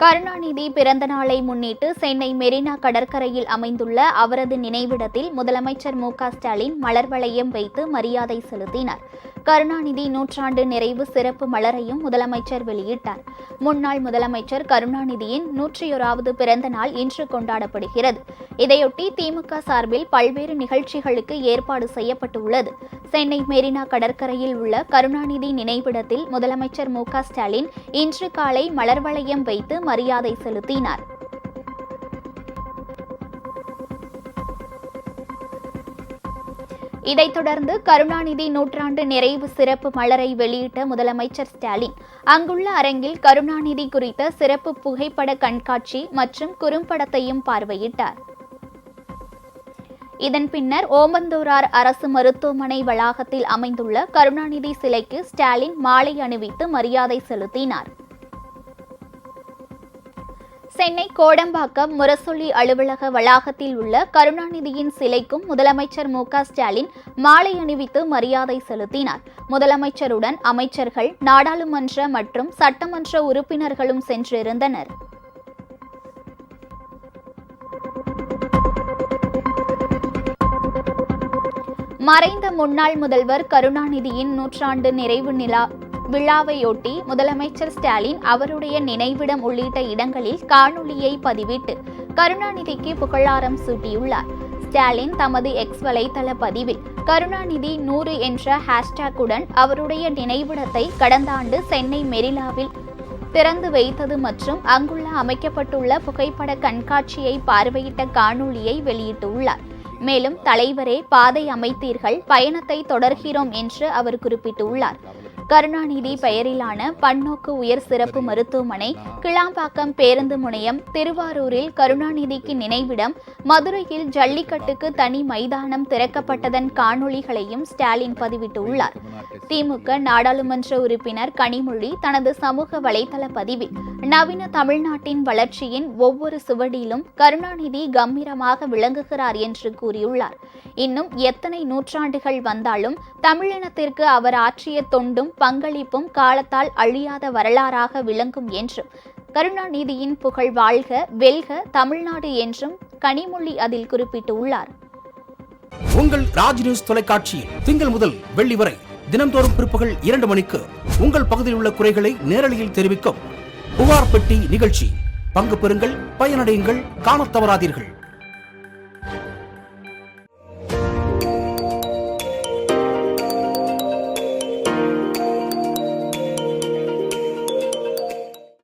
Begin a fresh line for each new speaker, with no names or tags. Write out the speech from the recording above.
கருணாநிதி பிறந்த நாளை முன்னிட்டு சென்னை மெரினா கடற்கரையில் அமைந்துள்ள அவரது நினைவிடத்தில் முதலமைச்சர் மு.க.ஸ்டாலின் மலர் வளையம் வைத்து மரியாதை செலுத்தினார். கருணாநிதி நூற்றாண்டு நிறைவு சிறப்பு மலரையும் முதலமைச்சர் வெளியிட்டார். முன்னாள் முதலமைச்சர் கருணாநிதியின் 101வது பிறந்த நாள் இன்று கொண்டாடப்படுகிறது. இதையொட்டி திமுக சார்பில் பல்வேறு நிகழ்ச்சிகளுக்கு ஏற்பாடு செய்யப்பட்டுள்ளது. சென்னை மெரினா கடற்கரையில் உள்ள கருணாநிதி நினைவிடத்தில் முதலமைச்சர் மு.க.ஸ்டாலின் இன்று காலை மலர் வளையம் வைத்து மரியாதை செலுத்தினார். இதைத் தொடர்ந்து கருணாநிதி நூற்றாண்டு நிறைவு சிறப்பு மலரை வெளியிட்ட முதலமைச்சர் ஸ்டாலின் அங்குள்ள அரங்கில் கருணாநிதி குறித்த சிறப்பு புகைப்பட கண்காட்சி மற்றும் குறும்படத்தையும் பார்வையிட்டார். இதன் பின்னர் ஓமந்தூரார் அரசு மருத்துவமனை வளாகத்தில் அமைந்துள்ள கருணாநிதி சிலைக்கு ஸ்டாலின் மாலை அணிவித்து மரியாதை செலுத்தினார். சென்னை கோடம்பாக்கம் முரசொலி அலுவலக வளாகத்தில் உள்ள கருணாநிதியின் சிலைக்கும் முதலமைச்சர் மு.க.ஸ்டாலின் மாலை அணிவித்து மரியாதை செலுத்தினார். முதலமைச்சருடன் அமைச்சர்கள், நாடாளுமன்ற மற்றும் சட்டமன்ற உறுப்பினர்களும் சென்றிருந்தனர். மறைந்த முன்னாள் முதல்வர் கருணாநிதியின் நூற்றாண்டு நிறைவு விழாவையொட்டி முதலமைச்சர் ஸ்டாலின் அவருடைய நினைவிடம் உள்ளிட்ட இடங்களில் காணொலியை பதிவிட்டு கருணாநிதிக்கு புகழாரம் சூட்டியுள்ளார். ஸ்டாலின் தமது எக்ஸ் வலைதள பதிவில் கருணாநிதி 100 என்ற ஹேஷ்டேக்குடன் அவருடைய நினைவிடத்தை கடந்த ஆண்டு சென்னை மெரினாவில் திறந்து வைத்தது மற்றும் அங்குள்ள அமைக்கப்பட்டுள்ள புகைப்பட கண்காட்சியை பார்வையிட்ட காணொலியை வெளியிட்டுள்ளார். மேலும் தலைவரே பாதை அமைத்தீர்கள், பயணத்தை தொடர்கிறோம் என்று அவர் குறிப்பிட்டுள்ளார். கருணாநிதி பெயரிலான பன்னோக்கு உயர் சிறப்பு மருத்துவமனை, கிளாம்பாக்கம் பேருந்து முனையம், திருவாரூரில் கருணாநிதிக்கு நினைவிடம், மதுரையில் ஜல்லிக்கட்டுக்கு தனி மைதானம் திறக்கப்பட்டதன் காணொலிகளையும் ஸ்டாலின் பதிவிட்டுள்ளார். திமுக நாடாளுமன்ற உறுப்பினர் கனிமொழி தனது சமூக வலைதள பதிவில் நவீன தமிழ்நாட்டின் வளர்ச்சியின் ஒவ்வொரு சுவடியிலும் கருணாநிதி கம்பீரமாக விளங்குகிறார் என்று கூறியுள்ளார். இன்னும் எத்தனை நூற்றாண்டுகள் வந்தாலும் தமிழினத்திற்கு அவர் ஆற்றிய தொண்டும் பங்களிப்பும் காலத்தால் அழியாத வரலாறாக விளங்கும் என்றும், கருணாநிதியின் புகழ் வாழ்க, வெல்க தமிழ்நாடு என்றும் கனிமொழி அதில் குறிப்பிட்டுள்ளார்.
உங்கள் ராஜ் நியூஸ் தொலைக்காட்சியில் திங்கள் முதல் வெள்ளி வரை தினந்தோறும் பிற்பகல் 2 மணிக்கு உங்கள் பகுதியில் உள்ள குறைகளை நேரலையில் தெரிவிக்கும் புகார் பெட்டி நிகழ்ச்சி. பங்கு பெறுங்கள், பயனடையுங்கள், காணத் தவறாதீர்கள்.